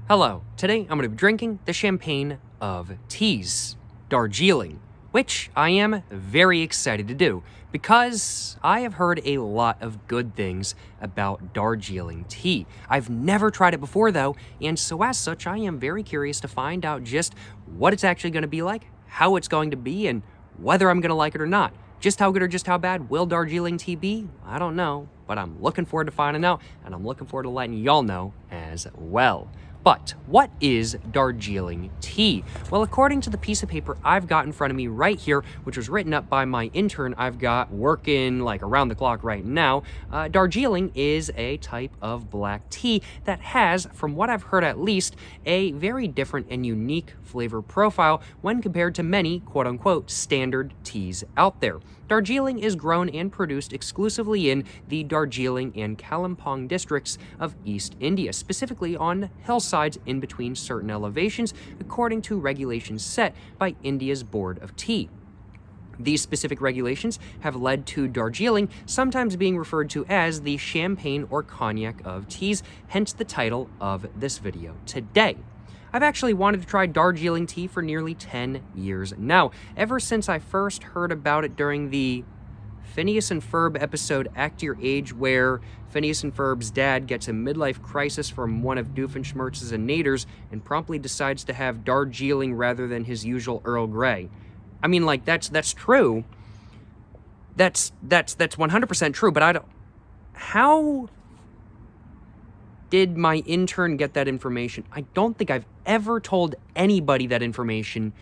Hello, today I'm going to be drinking the champagne of teas, Darjeeling, which I am very excited to do because I have heard a lot of good things about Darjeeling tea. I've never tried it before though, and so as such I am very curious to find out just what it's actually going to be like, how it's going to be, and whether I'm going to like it or not. Just how good or just how bad will Darjeeling tea be? I don't know, but I'm looking forward to finding out, and I'm looking forward to letting y'all know as well. But what is Darjeeling tea? Well, according to the piece of paper I've got in front of me right here, which was written up by my intern I've got working like around the clock right now, Darjeeling is a type of black tea that has, from what I've heard at least, a very different and unique flavor profile when compared to many quote-unquote standard teas out there. Darjeeling is grown and produced exclusively in the Darjeeling and Kalimpong districts of East India, specifically on hillsides in between certain elevations, according to regulations set by India's Board of Tea. These specific regulations have led to Darjeeling sometimes being referred to as the champagne or cognac of teas, hence the title of this video today. I've actually wanted to try Darjeeling tea for nearly 10 years now, ever since I first heard about it during the Phineas and Ferb episode Act Your Age, where Phineas and Ferb's dad gets a midlife crisis from one of Doofenshmirtz's Inators and promptly decides to have Darjeeling rather than his usual Earl Grey. I mean, like, that's true. That's 100% true, but I don't... How did my intern get that information? I don't think I've ever told anybody that information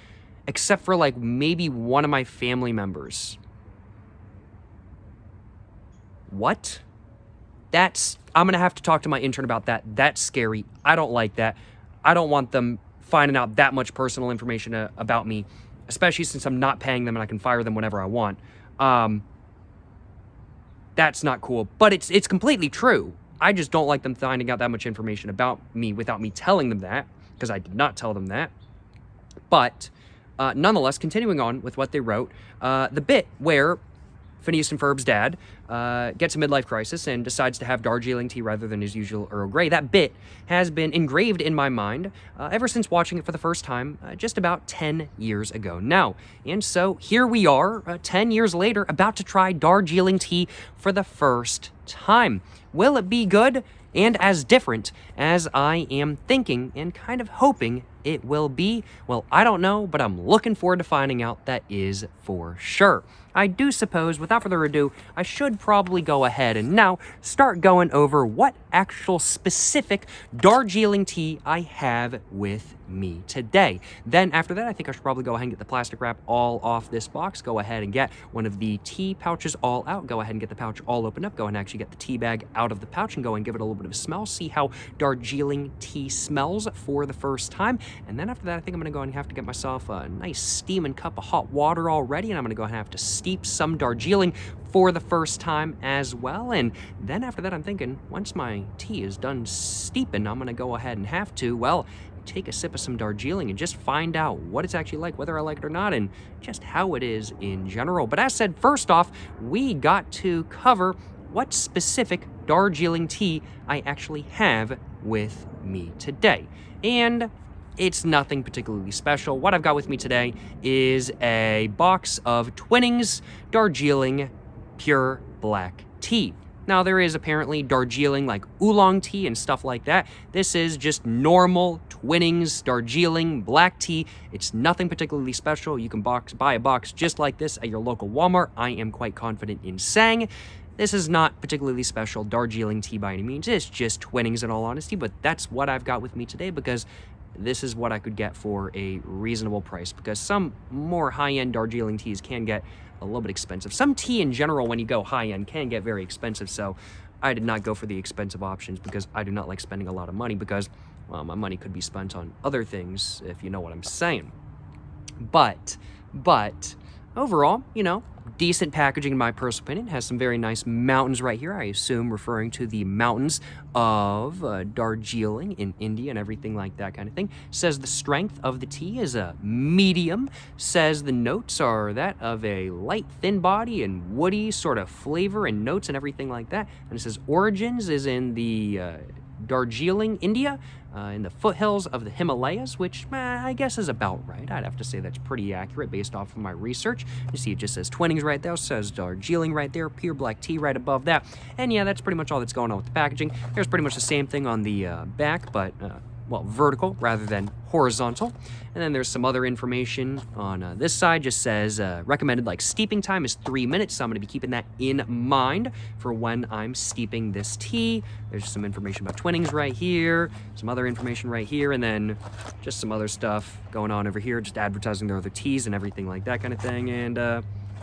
except for like maybe one of my family members. What? I'm gonna have to talk to my intern about that. That's scary. I don't like that. I don't want them finding out that much personal information about me, especially since I'm not paying them and I can fire them whenever I want. That's not cool, but it's completely true. I just don't like them finding out that much information about me without me telling them that, because I did not tell them that. But nonetheless, continuing on with what they wrote, the bit where Phineas and Ferb's dad gets a midlife crisis and decides to have Darjeeling tea rather than his usual Earl Grey, that bit has been engraved in my mind ever since watching it for the first time just about 10 years ago now. And so here we are, 10 years later, about to try Darjeeling tea for the first time. Will it be good and as different as I am thinking and kind of hoping it will be? Well, I don't know, but I'm looking forward to finding out, that is for sure. I do suppose, without further ado, I should probably go ahead and now start going over what actual specific Darjeeling tea I have with me today. Then after that, I think I should probably go ahead and get the plastic wrap all off this box, go ahead and get one of the tea pouches all out, go ahead and get the pouch all opened up, go ahead and actually get the tea bag out of the pouch and go and give it a little bit of a smell, see how Darjeeling tea smells for the first time. And then after that, I think I'm going to go and have to get myself a nice steaming cup of hot water already, and I'm going to go and have to steep some Darjeeling for the first time as well. And then after that, I'm thinking, once my tea is done steeping, I'm going to go ahead and have to, well, take a sip of some Darjeeling and just find out what it's actually like, whether I like it or not, and just how it is in general. But as said, first off, we got to cover what specific Darjeeling tea I actually have with me today. And it's nothing particularly special. What I've got with me today is a box of Twinings Darjeeling Pure Black Tea. Now, there is apparently Darjeeling like oolong tea and stuff like that. This is just normal Twinings Darjeeling black tea. It's nothing particularly special. You can buy a box just like this at your local Walmart. I am quite confident in saying this is not particularly special Darjeeling tea by any means. It's just Twinings in all honesty, but that's what I've got with me today because this is what I could get for a reasonable price, because some more high-end Darjeeling teas can get a little bit expensive. Some tea in general, when you go high-end, can get very expensive, so I did not go for the expensive options because I do not like spending a lot of money because, well, my money could be spent on other things, if you know what I'm saying. But overall, you know, decent packaging in my personal opinion. Has some very nice mountains right here, I assume referring to the mountains of Darjeeling in India and everything like that kind of thing. Says the strength of the tea is a medium. Says the notes are that of a light, thin body and woody sort of flavor and notes and everything like that. And it says origins is in the Darjeeling, India. in the foothills of the Himalayas, which I guess is about right. I'd have to say that's pretty accurate based off of my research. You see it just says Twinings right there, says Darjeeling right there, pure black tea right above that. And yeah, that's pretty much all that's going on with the packaging. There's pretty much the same thing on the back, but well, vertical rather than horizontal. And then there's some other information on this side. Just says recommended like steeping time is 3 minutes. So I'm going to be keeping that in mind for when I'm steeping this tea. There's some information about Twinings right here, some other information right here, and then just some other stuff going on over here, just advertising their other teas and everything like that kind of thing. And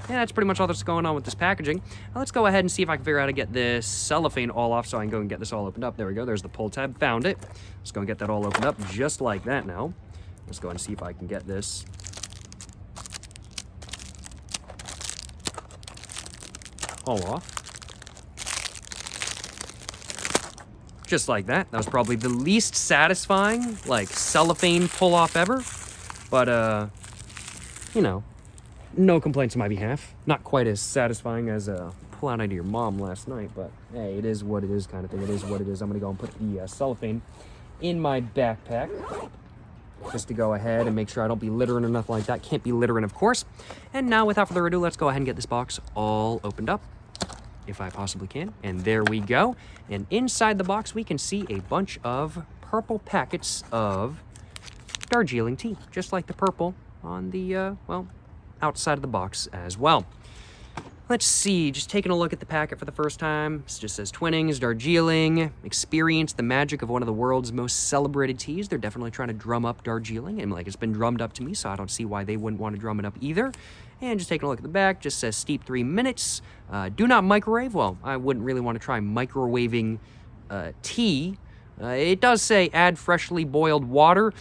yeah, that's pretty much all that's going on with this packaging. Now, let's go ahead and see if I can figure out how to get this cellophane all off so I can go and get this all opened up. There we go. There's the pull tab. Found it. Let's go and get that all opened up just like that now. Let's go ahead and see if I can get this all off. Just like that. That was probably the least satisfying, like, cellophane pull-off ever. But, you know, no complaints on my behalf. Not quite as satisfying as pulling out of your mom last night, but hey, it is what it is kind of thing. It is what it is. I'm going to go and put the cellophane in my backpack just to go ahead and make sure I don't be littering or nothing like that. Can't be littering, of course. And now, without further ado, let's go ahead and get this box all opened up, if I possibly can. And there we go. And inside the box, we can see a bunch of purple packets of Darjeeling tea, just like the purple on the, well, outside of the box as well. Let's see, just taking a look at the packet for the first time. It just says Twinings, Darjeeling, experience the magic of one of the world's most celebrated teas. They're definitely trying to drum up Darjeeling, and like it's been drummed up to me, so I don't see why they wouldn't want to drum it up either. And just taking a look at the back, just says steep 3 minutes. Do not microwave. Well, I wouldn't really want to try microwaving tea. It does say add freshly boiled water.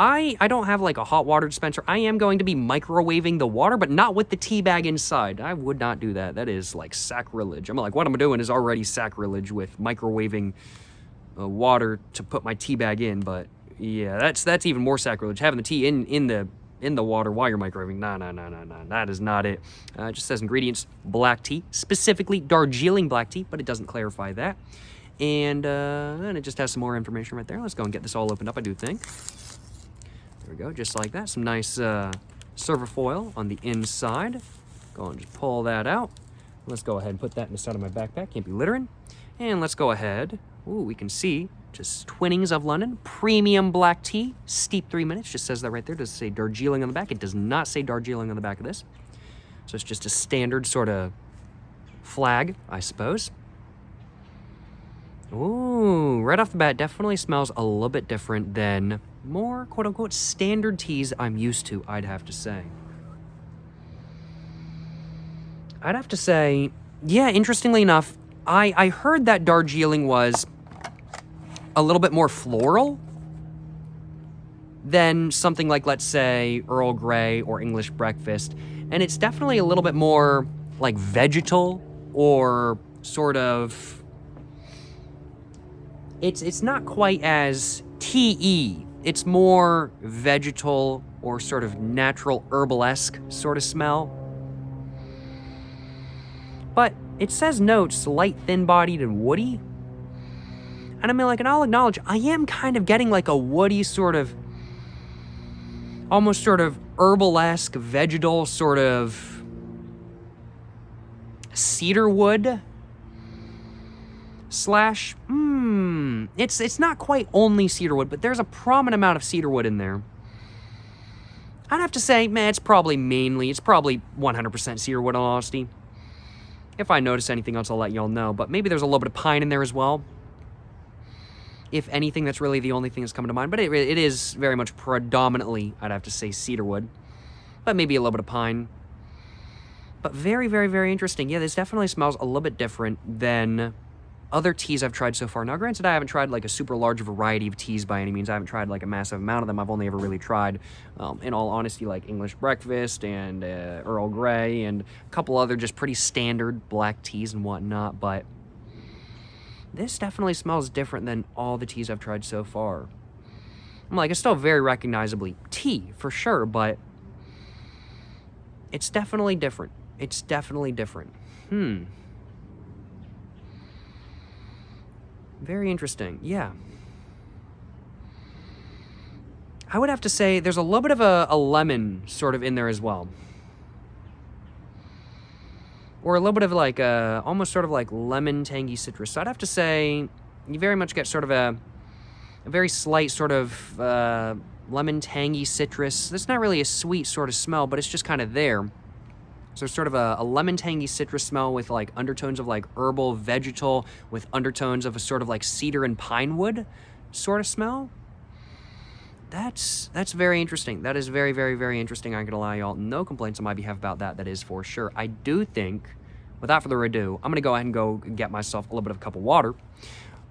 I don't have like a hot water dispenser. I am going to be microwaving the water, but not with the tea bag inside. I would not do that. That is like sacrilege. I'm like, what I'm doing is already sacrilege with microwaving water to put my tea bag in. But yeah, that's even more sacrilege. Having the tea in the water while you're microwaving. No. That is not it. It just says ingredients, black tea, specifically Darjeeling black tea, but it doesn't clarify that. And then it just has some more information right there. Let's go and get this all opened up, I do think. There we go, just like that. Some nice silver foil on the inside. Go and just pull that out. Let's go ahead and put that in the side of my backpack. Can't be littering. And let's go ahead. Ooh, we can see just Twinings of London, premium black tea, steep 3 minutes. Just says that right there. Does it say Darjeeling on the back? It does not say Darjeeling on the back of this. So it's just a standard sort of flag, I suppose. Ooh, right off the bat, definitely smells a little bit different than more quote-unquote standard teas I'm used to, I'd have to say. I'd have to say, yeah, interestingly enough, I heard that Darjeeling was a little bit more floral than something like, let's say, Earl Grey or English breakfast. And it's definitely a little bit more like vegetal or sort of... It's not quite as tea-y. It's more vegetal or sort of natural herbal-esque sort of smell. But it says notes, light, thin-bodied, and woody. And I mean, like, and I'll acknowledge, I am kind of getting like a woody sort of, almost sort of herbal-esque, vegetal sort of cedar wood slash, it's not quite only cedarwood, but there's a prominent amount of cedarwood in there. I'd have to say, man, it's probably 100% cedarwood in all honesty. If I notice anything else, I'll let y'all know, but maybe there's a little bit of pine in there as well. If anything, that's really the only thing that's coming to mind, but it is very much predominantly, I'd have to say, cedarwood, but maybe a little bit of pine. But very, very, very interesting. Yeah, this definitely smells a little bit different than other teas I've tried so far. Now, granted, I haven't tried like a super large variety of teas by any means. I haven't tried like a massive amount of them. I've only ever really tried, in all honesty, like English breakfast and Earl Grey and a couple other just pretty standard black teas and whatnot. But this definitely smells different than all the teas I've tried so far. I'm like, it's still very recognizably tea for sure, but it's definitely different. It's definitely different. Very interesting. Yeah. I would have to say there's a little bit of a lemon sort of in there as well. Or a little bit of like almost sort of like lemon tangy citrus. So I'd have to say you very much get sort of a very slight sort of lemon tangy citrus. That's not really a sweet sort of smell, but it's just kind of there. So sort of a lemon tangy citrus smell with like undertones of like herbal vegetal with undertones of a sort of like cedar and pine wood sort of smell. That's very interesting. That is very, very, very interesting. I'm gonna lie, y'all. No complaints on my behalf about that. That is for sure. I do think, without further ado, I'm gonna go ahead and go get myself a little bit of a cup of water,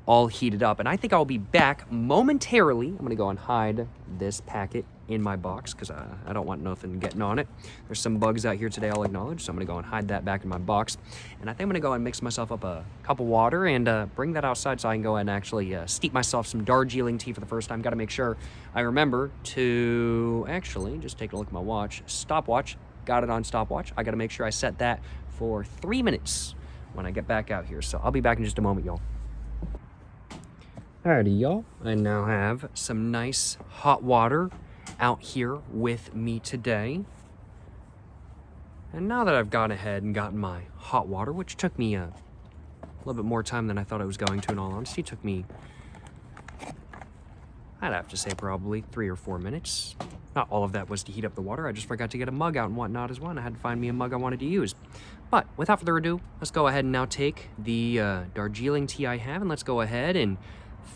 all heated up, and I think I'll be back momentarily. I'm gonna go and hide this packet in my box because I don't want nothing getting on it. There's some bugs out here today, I'll acknowledge, so I'm gonna go and hide that back in my box. And I think I'm gonna go and mix myself up a cup of water and bring that outside so I can go and actually steep myself some Darjeeling tea for the first time. Gotta make sure I remember to actually just take a look at my watch. Stopwatch, got it on stopwatch. I gotta make sure I set that for 3 minutes when I get back out here. So I'll be back in just a moment, y'all. Alrighty, y'all. I now have some nice hot water out here with me today. And now that I've gone ahead and gotten my hot water, which took me a little bit more time than I thought it was going to, in all honesty, it took me, I'd have to say probably 3 or 4 minutes. Not all of that was to heat up the water. I just forgot to get a mug out and whatnot as well. And I had to find me a mug I wanted to use. But without further ado, let's go ahead and now take the Darjeeling tea I have and let's go ahead and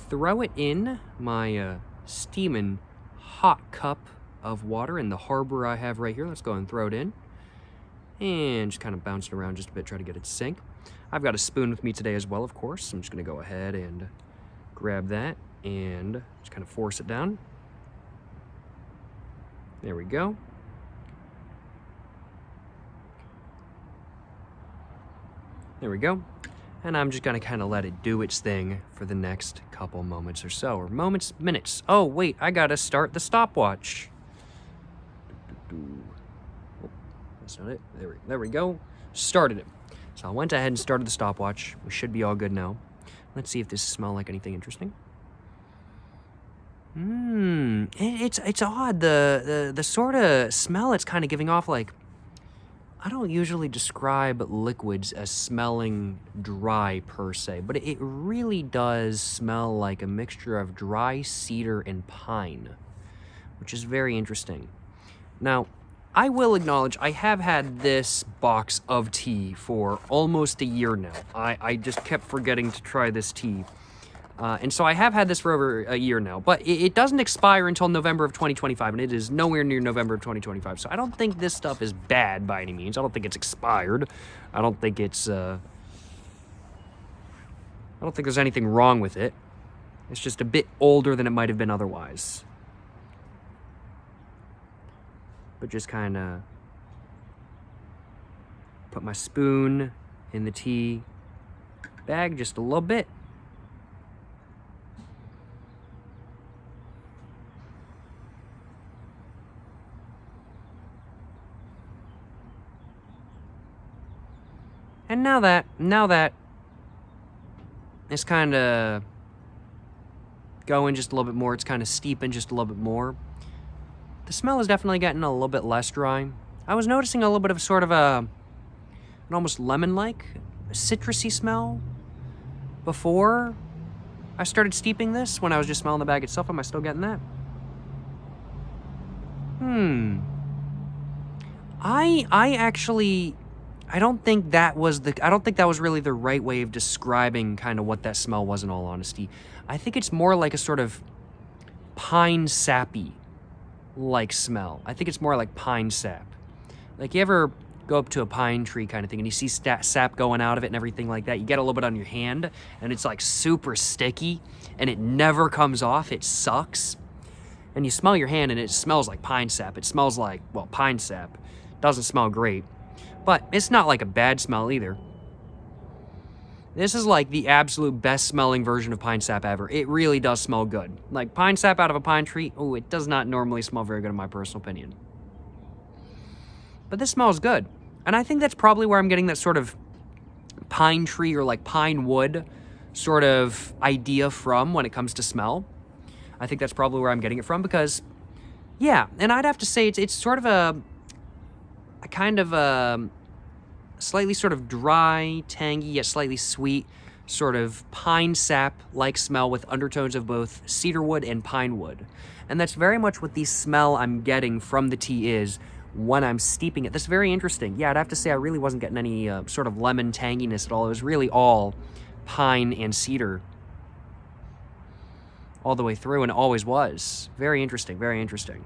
throw it in my steaming hot cup of water in the harbor I have right here. Let's go and throw it in. And just kind of bounce it around just a bit, try to get it to sink. I've got a spoon with me today as well, of course. I'm just going to go ahead and grab that and just kind of force it down. There we go. There we go. And I'm just going to kind of let it do its thing for the next couple moments or so. Or minutes. Oh, wait, I got to start the stopwatch. Oh, that's not it. There we go. Started it. So I went ahead and started the stopwatch. We should be all good now. Let's see if this smells like anything interesting. It's odd. The sort of smell it's kind of giving off, like, I don't usually describe liquids as smelling dry per se, but it really does smell like a mixture of dry cedar and pine, which is very interesting. Now, I will acknowledge I have had this box of tea for almost a year now. I just kept forgetting to try this tea. And so I have had this for over a year now, but it doesn't expire until November of 2025, and it is nowhere near November of 2025. So I don't think this stuff is bad by any means. I don't think it's expired. I don't think it's, I don't think there's anything wrong with it. It's just a bit older than it might have been otherwise. But just kind of put my spoon in the tea bag just a little bit. And now that it's kind of going just a little bit more, it's kind of steeping just a little bit more, the smell is definitely getting a little bit less dry. I was noticing a little bit of sort of an almost lemon-like, citrusy smell before I started steeping this, when I was just smelling the bag itself. Am I still getting that? I don't think that was really the right way of describing kind of what that smell was, in all honesty. I think it's more like a sort of pine sappy like smell. I think it's more like pine sap. Like, you ever go up to a pine tree kind of thing and you see sap going out of it and everything like that? You get a little bit on your hand and it's like super sticky and it never comes off. It sucks. And you smell your hand and it smells like pine sap. It smells like, well, pine sap. Doesn't smell great. But it's not like a bad smell either. This is like the absolute best smelling version of pine sap ever. It really does smell good. Like, pine sap out of a pine tree, oh, it does not normally smell very good in my personal opinion. But this smells good. And I think that's probably where I'm getting that sort of pine tree or like pine wood sort of idea from when it comes to smell. I think that's probably where I'm getting it from, because Yeah, and I'd have to say it's sort of a kind of a slightly sort of dry, tangy, yet slightly sweet, sort of pine sap-like smell with undertones of both cedarwood and pine wood. And that's very much what the smell I'm getting from the tea is when I'm steeping it. That's very interesting. Yeah, I'd have to say I really wasn't getting any sort of lemon tanginess at all. It was really all pine and cedar all the way through, and it always was. Very interesting, very interesting.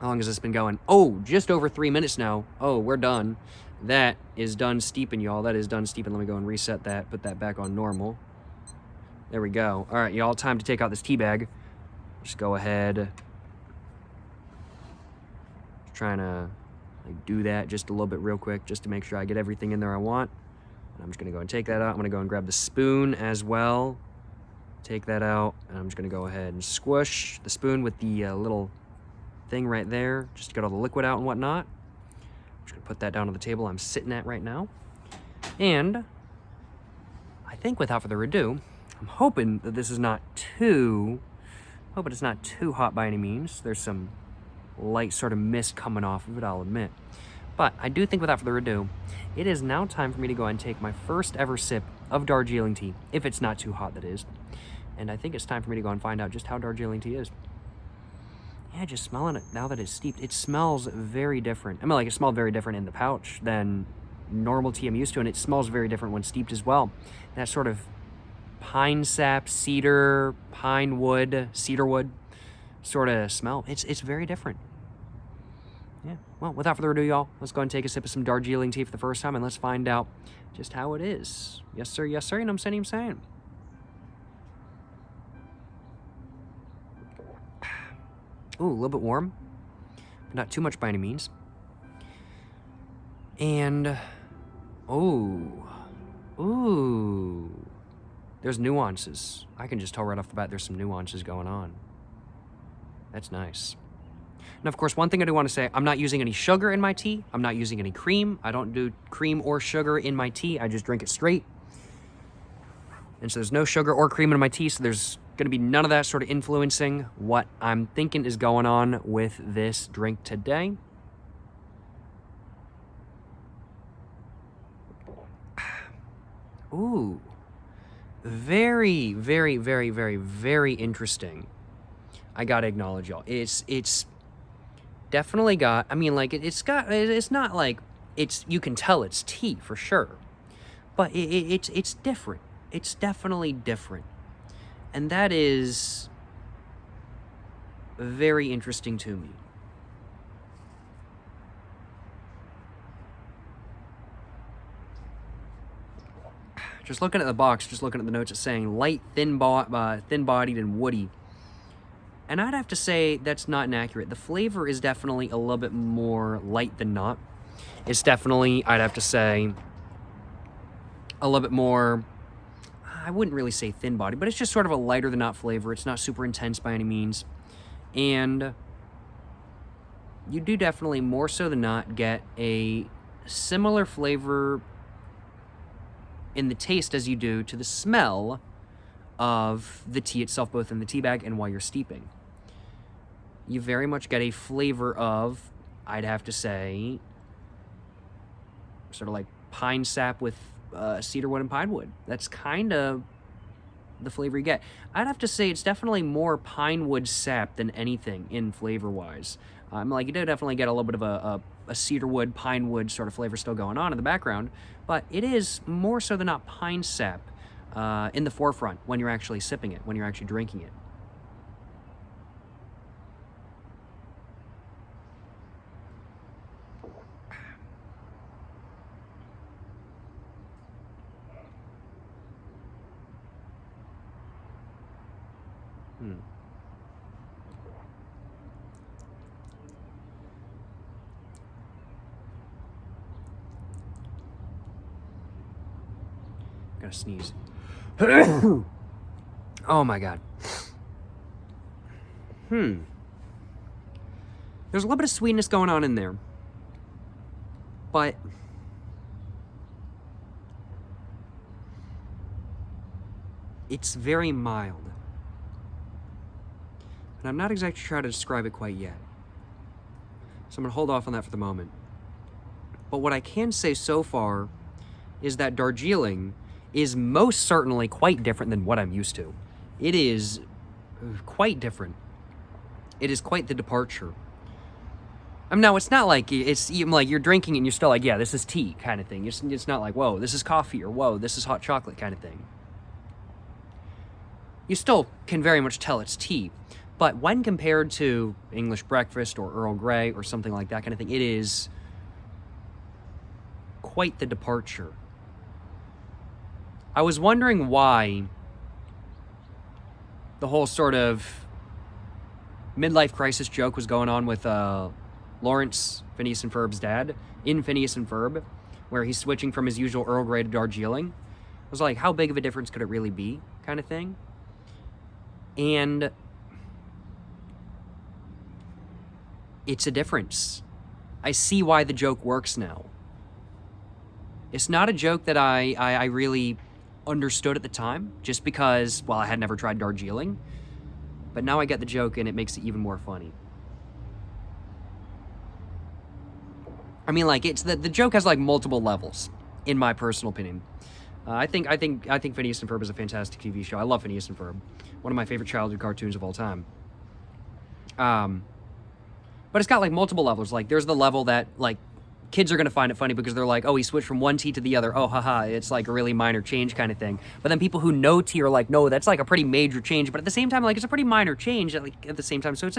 How long has this been going? Oh, just over 3 minutes now. Oh, we're done. That is done steeping, y'all. That is done steeping. Let me go and reset that, put that back on normal. There we go. All right, y'all, time to take out this tea bag. Just go ahead. Just trying to do that just a little bit real quick, just to make sure I get everything in there I want. And I'm just gonna go and take that out. I'm gonna go and grab the spoon as well. Take that out, and I'm just gonna go ahead and squish the spoon with the little thing right there, just to get all the liquid out and whatnot. I'm just gonna put that down on the table I'm sitting at right now. And I think without further ado, I'm hoping that this is not too, hoping it's not too hot by any means. There's some light sort of mist coming off of it, I'll admit. But I do think without further ado, it is now time for me to go and take my first ever sip of Darjeeling tea, if it's not too hot, that is. And I think it's time for me to go and find out just how Darjeeling tea is. Yeah, just smelling it now that it's steeped, it smells very different. I mean, like, it smelled very different in the pouch than normal tea I'm used to, and it smells very different when steeped as well. That sort of pine sap, cedar, pine wood, cedar wood sort of smell. It's very different. Yeah, well, without further ado, y'all, let's go and take a sip of some Darjeeling tea for the first time, and let's find out just how it is. Yes, sir, you know what I'm saying? Ooh, a little bit warm, but not too much by any means. And, ooh, there's nuances. I can just tell right off the bat there's some nuances going on. That's nice. Now, of course, one thing I do want to say, I'm not using any sugar in my tea. I'm not using any cream. I don't do cream or sugar in my tea. I just drink it straight. And so there's no sugar or cream in my tea, so there's going to be none of that sort of influencing what I'm thinking is going on with this drink today. Ooh. Very, very, very, very, very interesting. I gotta acknowledge, y'all. It's definitely got, I mean, like, it's not like, you can tell it's tea for sure. But it's different. It's definitely different. And that is very interesting to me. Just looking at the box, just looking at the notes, it's saying light, thin-bodied, and woody. And I'd have to say that's not inaccurate. The flavor is definitely a little bit more light than not. It's definitely, I'd have to say, a little bit more, I wouldn't really say thin-bodied, but it's just sort of a lighter than not flavor. It's not super intense by any means. And you do definitely, more so than not, get a similar flavor in the taste as you do to the smell of the tea itself, both in the tea bag and while you're steeping. You very much get a flavor of, I'd have to say, sort of like pine sap with cedarwood and pine wood. That's kind of the flavor you get. I'd have to say it's definitely more pine wood sap than anything in flavor-wise. Like, you do definitely get a little bit of a cedarwood, pine wood sort of flavor still going on in the background, but it is more so than not pine sap in the forefront when you're actually sipping it, when you're actually drinking it. Gotta sneeze. Oh my god. There's a little bit of sweetness going on in there, but it's very mild. And I'm not exactly sure how to describe it quite yet. So I'm going to hold off on that for the moment. But what I can say so far is that Darjeeling is most certainly quite different than what I'm used to. It is quite different. It is quite the departure. No, it's not like it's even like you're drinking and you're still like, yeah, this is tea kind of thing. It's not like, whoa, this is coffee, or whoa, this is hot chocolate kind of thing. You still can very much tell it's tea. But when compared to English breakfast or Earl Grey or something like that kind of thing, it is quite the departure. I was wondering why the whole sort of midlife crisis joke was going on with Lawrence, Phineas and Ferb's dad, in Phineas and Ferb, where he's switching from his usual Earl Grey to Darjeeling. I was like, how big of a difference could it really be, kind of thing? And it's a difference. I see why the joke works now. It's not a joke that I really understood at the time, just because, well, I had never tried Darjeeling. But now I get the joke, and it makes it even more funny. I mean, like, it's the joke has like multiple levels, in my personal opinion. I think Phineas and Ferb is a fantastic TV show. I love Phineas and Ferb, one of my favorite childhood cartoons of all time. But it's got like multiple levels. Like, there's the level that like kids are gonna find it funny because they're like, oh, he switched from one tea to the other. Oh, haha, it's like a really minor change kind of thing. But then people who know tea are like, no, that's like a pretty major change. But at the same time, like, it's a pretty minor change at the same time. So it's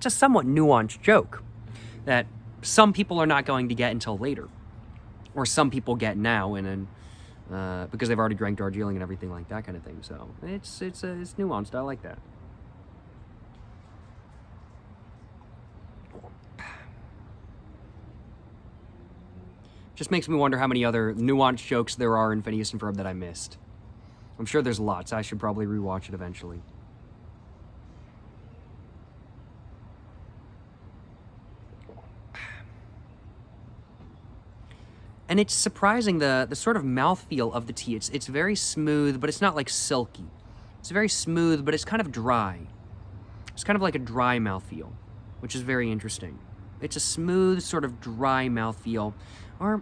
a somewhat nuanced joke that some people are not going to get until later, or some people get now, and then because they've already drank Darjeeling and everything like that kind of thing. So it's nuanced. I like that. Just makes me wonder how many other nuanced jokes there are in Phineas and Ferb that I missed. I'm sure there's lots. I should probably rewatch it eventually. And it's surprising the sort of mouthfeel of the tea. It's very smooth, but it's not like silky. It's very smooth, but it's kind of dry. It's kind of like a dry mouthfeel, which is very interesting. It's a smooth, sort of dry mouthfeel. Or,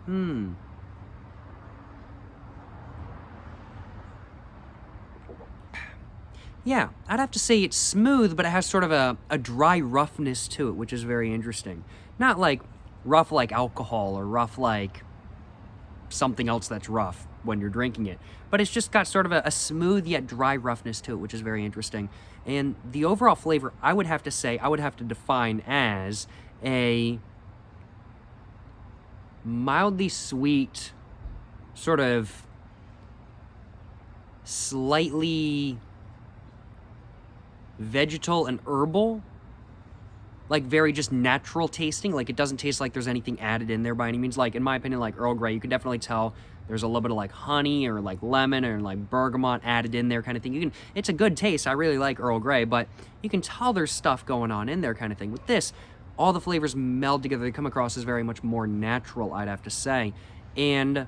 yeah, I'd have to say it's smooth, but it has sort of a dry roughness to it, which is very interesting. Not like rough like alcohol or rough like something else that's rough when you're drinking it. But it's just got sort of a smooth yet dry roughness to it, which is very interesting. And the overall flavor, I would have to define as a mildly sweet, sort of slightly vegetal and herbal, like very just natural tasting. Like, it doesn't taste like there's anything added in there by any means. Like, in my opinion, like Earl Grey, you can definitely tell there's a little bit of like honey or like lemon or like bergamot added in there kind of thing. It's a good taste. I really like Earl Grey, but you can tell there's stuff going on in there kind of thing. With this, all the flavors meld together. They come across as very much more natural, I'd have to say. And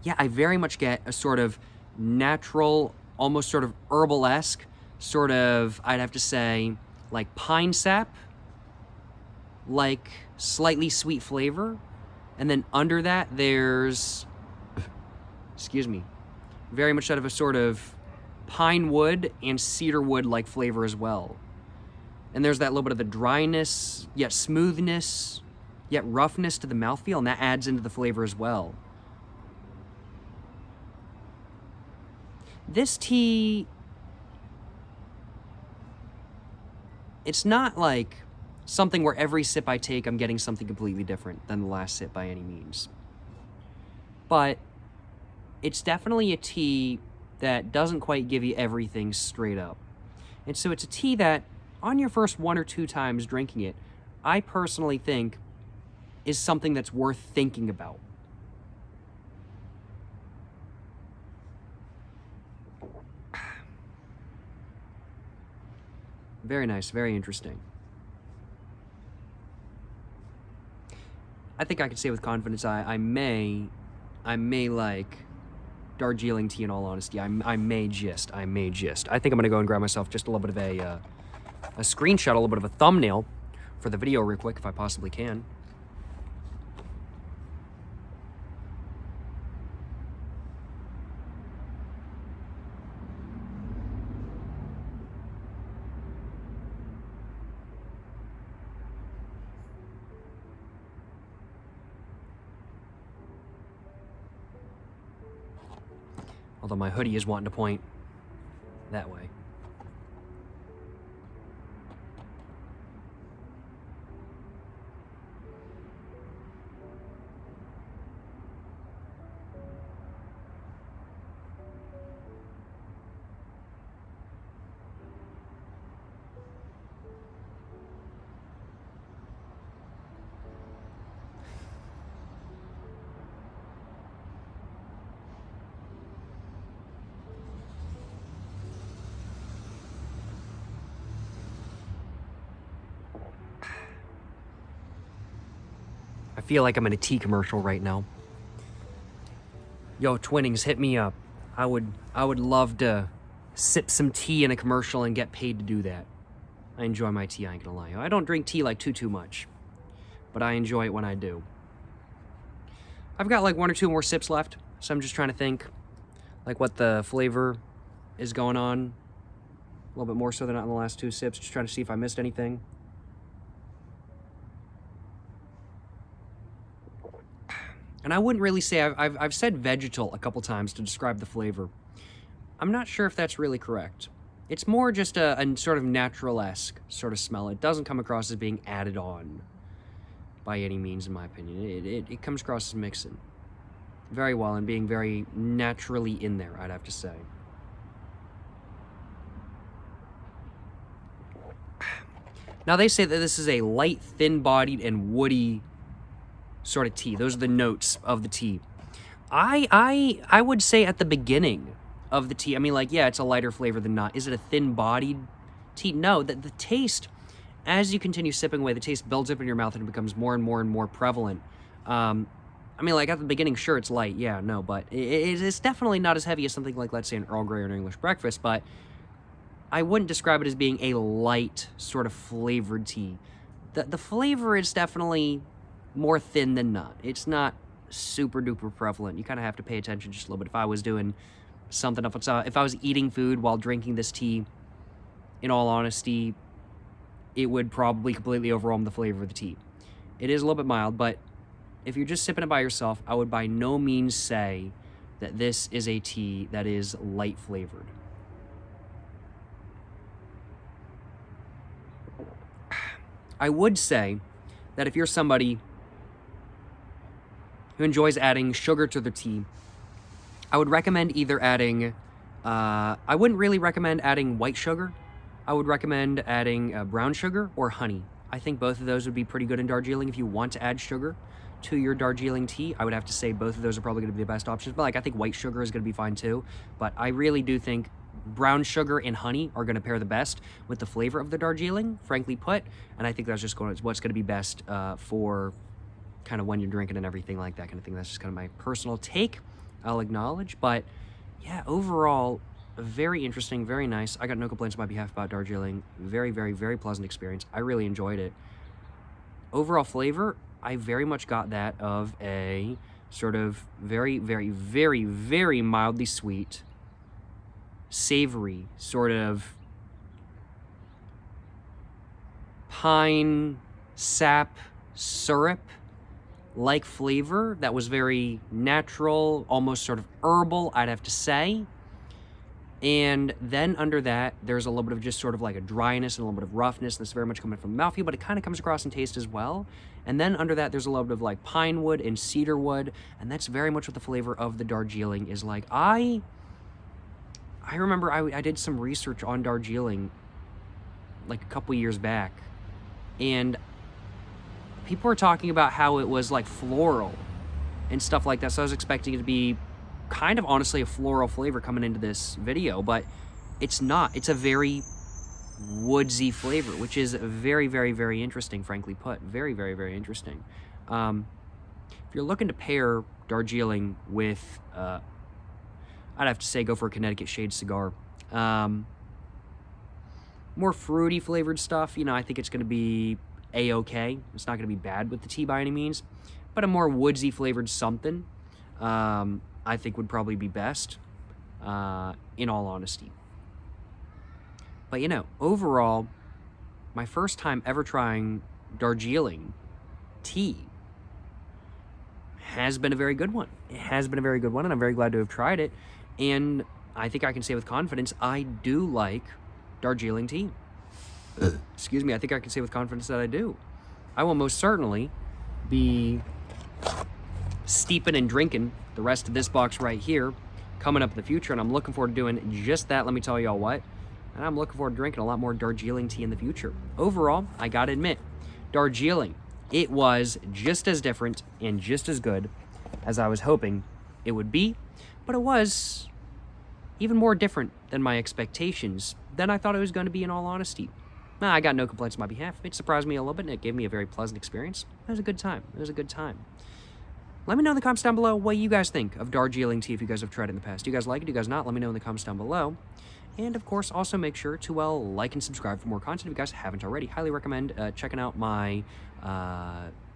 yeah, I very much get a sort of natural, almost sort of herbal-esque, sort of, I'd have to say, like pine sap, like slightly sweet flavor. And then under that, there's, excuse me, very much out of a sort of pine wood and cedar wood like flavor as well. And there's that little bit of the dryness, yet smoothness, yet roughness to the mouthfeel, and that adds into the flavor as well. This tea, it's not like something where every sip I take, I'm getting something completely different than the last sip by any means. But it's definitely a tea that doesn't quite give you everything straight up. And so it's a tea that, on your first one or two times drinking it, I personally think is something that's worth thinking about. Very nice, very interesting. I think I could say with confidence I may like Darjeeling tea in all honesty. I may just. I think I'm gonna go and grab myself just a little bit of a screenshot, a little bit of a thumbnail for the video real quick, if I possibly can. Although my hoodie is wanting to point that way. I feel like I'm in a tea commercial right now. Yo, Twinnings, hit me up. I would love to sip some tea in a commercial and get paid to do that. I enjoy my tea, I ain't gonna lie. I don't drink tea like too much, but I enjoy it when I do. I've got like 1 or 2 more sips left, so I'm just trying to think like what the flavor is going on. A little bit more so than not in the last 2 sips, just trying to see if I missed anything. And I wouldn't really say, I've said vegetal a couple times to describe the flavor. I'm not sure if that's really correct. It's more just a sort of natural-esque sort of smell. It doesn't come across as being added on by any means, in my opinion. It comes across as mixing very well and being very naturally in there, I'd have to say. Now, they say that this is a light, thin-bodied, and woody sort of tea. Those are the notes of the tea. I would say at the beginning of the tea, I mean, like, yeah, it's a lighter flavor than not. Is it a thin-bodied tea? No, the taste, as you continue sipping away, the taste builds up in your mouth and it becomes more and more and more prevalent. I mean, like, at the beginning, sure, it's light. Yeah, no, but it's definitely not as heavy as something like, let's say, an Earl Grey or an English breakfast, but I wouldn't describe it as being a light sort of flavored tea. The flavor is definitely more thin than not. It's not super duper prevalent. You kind of have to pay attention just a little bit. If I was doing something, if I was eating food while drinking this tea, in all honesty, it would probably completely overwhelm the flavor of the tea. It is a little bit mild, but if you're just sipping it by yourself, I would by no means say that this is a tea that is light flavored. I would say that if you're somebody who enjoys adding sugar to their tea, I would recommend either adding, I wouldn't really recommend adding white sugar. I would recommend adding brown sugar or honey. I think both of those would be pretty good in Darjeeling. If you want to add sugar to your Darjeeling tea, I would have to say both of those are probably going to be the best options. But like, I think white sugar is going to be fine too. But I really do think brown sugar and honey are going to pair the best with the flavor of the Darjeeling, frankly put. And I think that's just what's going to be best for kind of when you're drinking and everything like that kind of thing. That's just kind of my personal take, I'll acknowledge. But yeah, overall, very interesting, very nice. I got no complaints on my behalf about Darjeeling. Very, very, very pleasant experience. I really enjoyed it. Overall flavor, I very much got that of a sort of very, very, very, very mildly sweet, savory, sort of pine sap syrup like flavor that was very natural, almost sort of herbal, I'd have to say. And then under that, there's a little bit of just sort of like a dryness and a little bit of roughness that's very much coming from the mouthfeel, but it kind of comes across in taste as well. And then under that, there's a little bit of like pine wood and cedar wood, and that's very much what the flavor of the Darjeeling is like. I remember I did some research on Darjeeling like a couple years back, and people were talking about how it was like floral and stuff like that, so I was expecting it to be kind of honestly a floral flavor coming into this video, but it's not. It's a very woodsy flavor, which is very, very, very interesting, frankly put. Very, very, very interesting. If you're looking to pair Darjeeling with, I'd have to say go for a Connecticut Shade cigar. More more fruity flavored stuff, you know, I think it's going to be a-okay. It's not going to be bad with the tea by any means. But a more woodsy flavored something, I think would probably be best, in all honesty. But, you know, overall, my first time ever trying Darjeeling tea has been a very good one. It has been a very good one, and I'm very glad to have tried it. And I think I can say with confidence, I do like Darjeeling tea. Excuse me, I think I can say with confidence that I do. I will most certainly be steeping and drinking the rest of this box right here coming up in the future, and I'm looking forward to doing just that, let me tell y'all what. And I'm looking forward to drinking a lot more Darjeeling tea in the future. Overall, I gotta admit, Darjeeling, it was just as different and just as good as I was hoping it would be, but it was even more different than my expectations than I thought it was going to be, in all honesty. I got no complaints on my behalf. It surprised me a little bit, and it gave me a very pleasant experience. It was a good time. It was a good time. Let me know in the comments down below what you guys think of Darjeeling tea if you guys have tried it in the past. Do you guys like it? Do you guys not? Let me know in the comments down below. And, of course, also make sure to, well, like and subscribe for more content if you guys haven't already. Highly recommend checking out my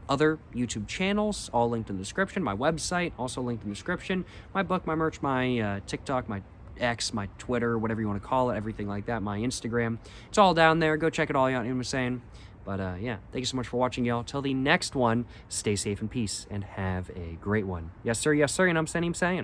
other YouTube channels, all linked in the description. My website, also linked in the description. My book, my merch, my TikTok, my X, my Twitter, whatever you want to call it, everything like that, my Instagram. It's all down there. Go check it all out, you know what I'm saying? But, yeah, thank you so much for watching, y'all. Till the next one, stay safe and peace, and have a great one. Yes, sir, you know what I'm saying?